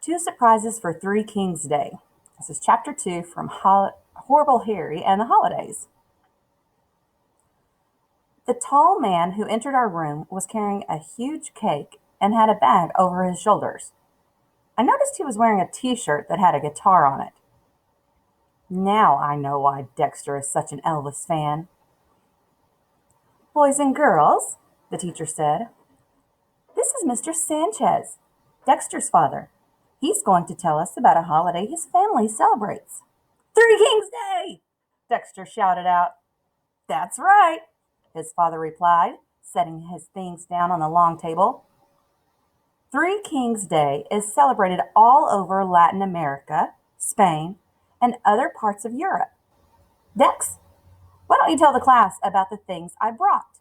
Two surprises for Three Kings Day. This is chapter 2 from Horrible Harry and the Holidaze. The tall man who entered our room was carrying a huge cake and had a bag over his shoulders. I noticed he was wearing a t-shirt that had a guitar on it. Now I know why Dexter is such an Elvis fan. Boys and girls, the teacher said, this is Mr. Sanchez, Dexter's father. He's going to tell us about a holiday his family celebrates. Three Kings Day! Dexter shouted out. That's right, his father replied, setting his things down on the long table. Three Kings Day is celebrated all over Latin America, Spain, and other parts of Europe. Dex, why don't you tell the class about the things I brought?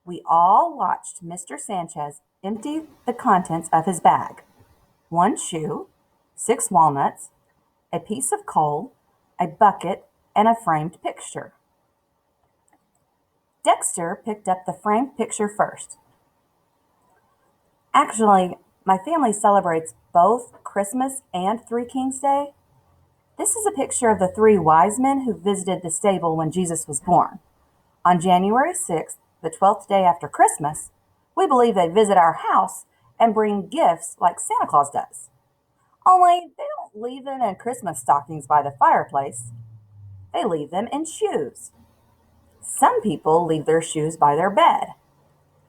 We all watched Mr. Sanchez empty the contents of his bag. 1 shoe, 6 walnuts, a piece of coal, a bucket, and a framed picture. Dexter picked up the framed picture first. Actually, my family celebrates both Christmas and Three Kings Day. This is a picture of the 3 wise men who visited the stable when Jesus was born. On January 6th, the 12th day after Christmas, we believe they visit our house and bring gifts like Santa Claus does. Only they don't leave them in Christmas stockings by the fireplace. They leave them in shoes. Some people leave their shoes by their bed.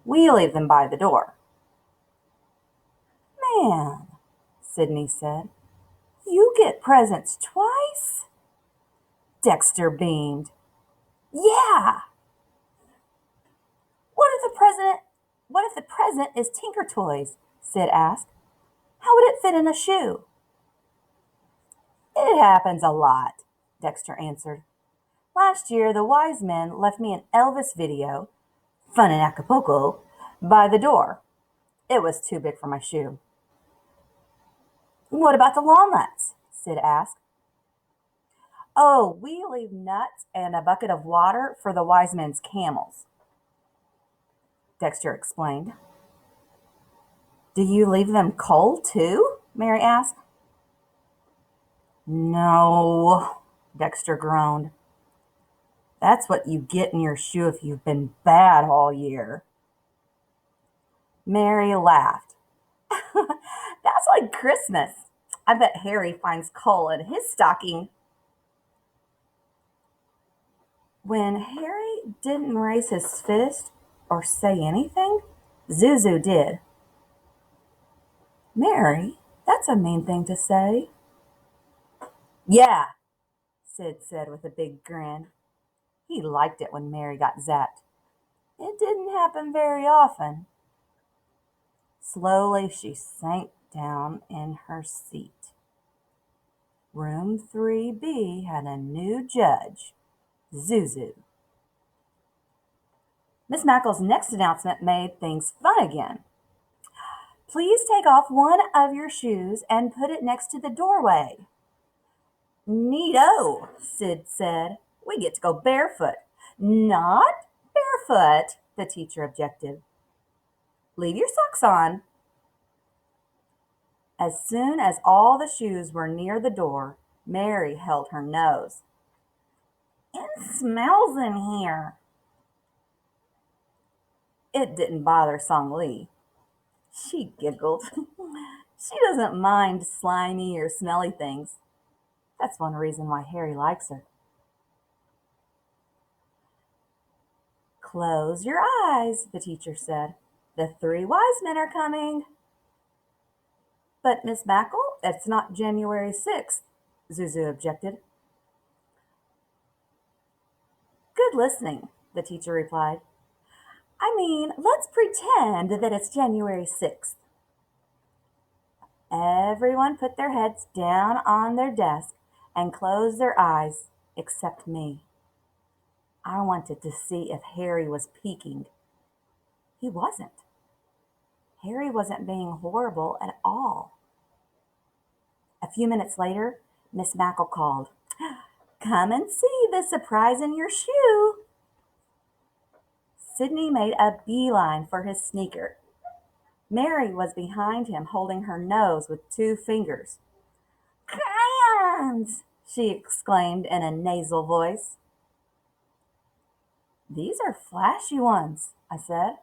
We leave them by the door. Man, Sydney said, you get presents twice? Dexter beamed. Yeah. What if the present is Tinker Toys? Sid asked. How would it fit in a shoe? It happens a lot, Dexter answered. Last year, the wise men left me an Elvis video, Fun in Acapulco, by the door. It was too big for my shoe. What about the walnuts? Sid asked. Oh, we leave nuts and a bucket of water for the wise men's camels, Dexter explained. Do you leave them coal too? Mary asked. No, Dexter groaned. That's what you get in your shoe if you've been bad all year. Mary laughed. That's like Christmas. I bet Harry finds coal in his stocking. When Harry didn't raise his fist or say anything, Zuzu did. Mary, that's a mean thing to say. Yeah, Sid said with a big grin. He liked it when Mary got zapped. It didn't happen very often. Slowly she sank down in her seat. Room 3B had a new judge, Zuzu. Miss Mackle's next announcement made things fun again. Please take off one of your shoes and put it next to the doorway. Neato, Sid said. We get to go barefoot. Not barefoot, the teacher objected. Leave your socks on. As soon as all the shoes were near the door, Mary held her nose. It smells in here. It didn't bother Song Lee. She giggled. She doesn't mind slimy or smelly things. That's one reason why Harry likes her. Close your eyes, the teacher said. The 3 wise men are coming. But Miss Mackle, it's not January 6th, Zuzu objected. Good listening, the teacher replied. I mean, let's pretend that it's January 6th. Everyone put their heads down on their desk and closed their eyes, except me. I wanted to see if Harry was peeking. He wasn't. Harry wasn't being horrible at all. A few minutes later, Miss Mackle called, Come and see the surprise in your shoe. Sydney made a beeline for his sneaker. Mary was behind him, holding her nose with 2 fingers. Crayons! She exclaimed in a nasal voice. These are flashy ones, I said.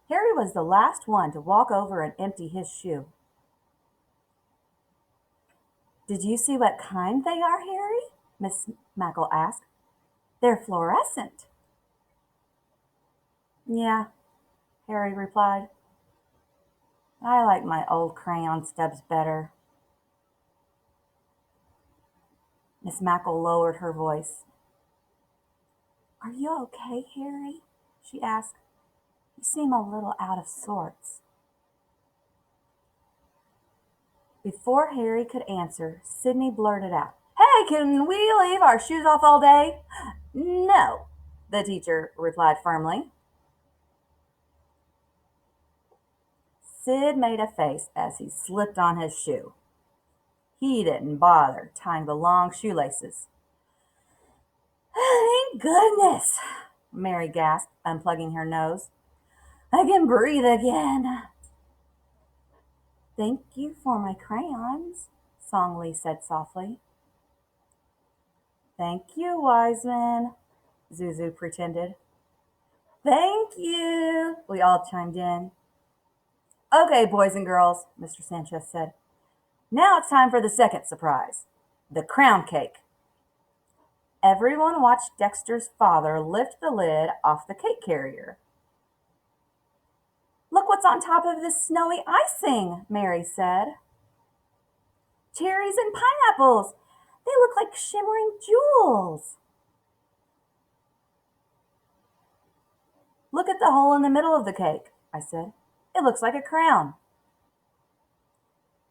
Harry was the last one to walk over and empty his shoe. Did you see what kind they are, Harry? Miss Mackle asked. They're fluorescent. Yeah, Harry replied. I like my old crayon stubs better. Miss Mackle lowered her voice. Are you okay, Harry? She asked. You seem a little out of sorts. Before Harry could answer, Sydney blurted out, Hey, can we leave our shoes off all day? No, the teacher replied firmly. Sid made a face as he slipped on his shoe. He didn't bother tying the long shoelaces. Thank goodness, Mary gasped, unplugging her nose. I can breathe again. Thank you for my crayons, Songli said softly. Thank you, Wiseman, Zuzu pretended. Thank you, we all chimed in. Okay, boys and girls, Mr. Sanchez said. Now it's time for the second surprise, the crown cake. Everyone watched Dexter's father lift the lid off the cake carrier. Look what's on top of this snowy icing, Mary said. Cherries and pineapples. They look like shimmering jewels. Look at the hole in the middle of the cake, I said. It looks like a crown.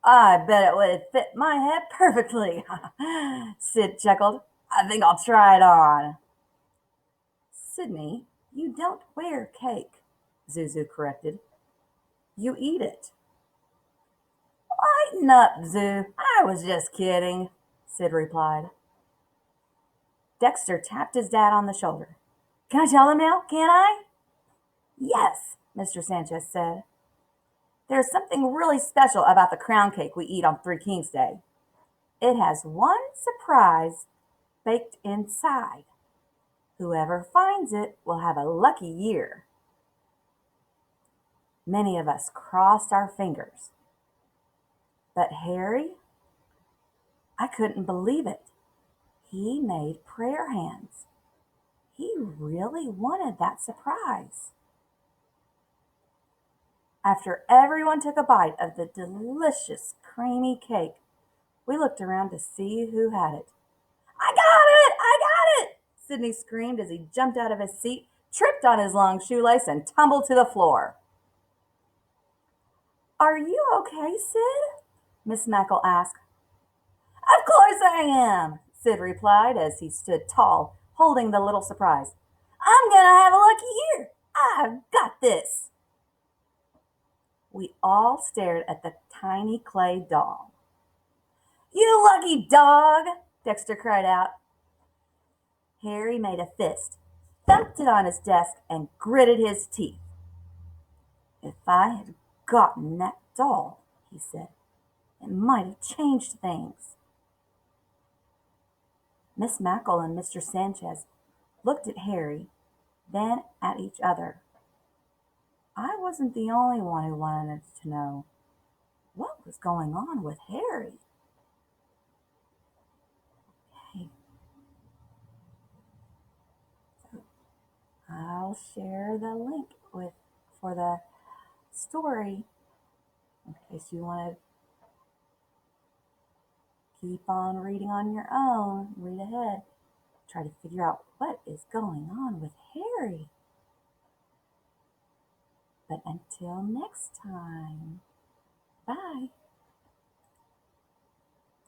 I bet it would fit my head perfectly, Sid chuckled. I think I'll try it on. Sydney, you don't wear cake, Zuzu corrected. You eat it. Lighten up, Zoo. I was just kidding, Sid replied. Dexter tapped his dad on the shoulder. Can I tell him now, can't I? Yes, Mr. Sanchez said. There's something really special about the crown cake we eat on Three Kings Day. It has one surprise baked inside. Whoever finds it will have a lucky year. Many of us crossed our fingers. But Harry, I couldn't believe it. He made prayer hands. He really wanted that surprise. After everyone took a bite of the delicious creamy cake, we looked around to see who had it. I got it! I got it! Sydney screamed as he jumped out of his seat, tripped on his long shoelace, and tumbled to the floor. Are you okay, Sid? Miss Mackle asked. Of course I am, Sid replied as he stood tall, holding the little surprise. I'm gonna have a lucky year. I've got this. We all stared at the tiny clay doll. You lucky dog, Dexter cried out. Harry made a fist, thumped it on his desk, and gritted his teeth. If I had gotten that doll, he said, it might have changed things. Miss Mackle and Mr. Sanchez looked at Harry, then at each other. I wasn't the only one who wanted to know what was going on with Harry. Okay. So I'll share the link for the story in case you want to keep on reading on your own, read ahead, try to figure out what is going on with Harry. But until next time, bye.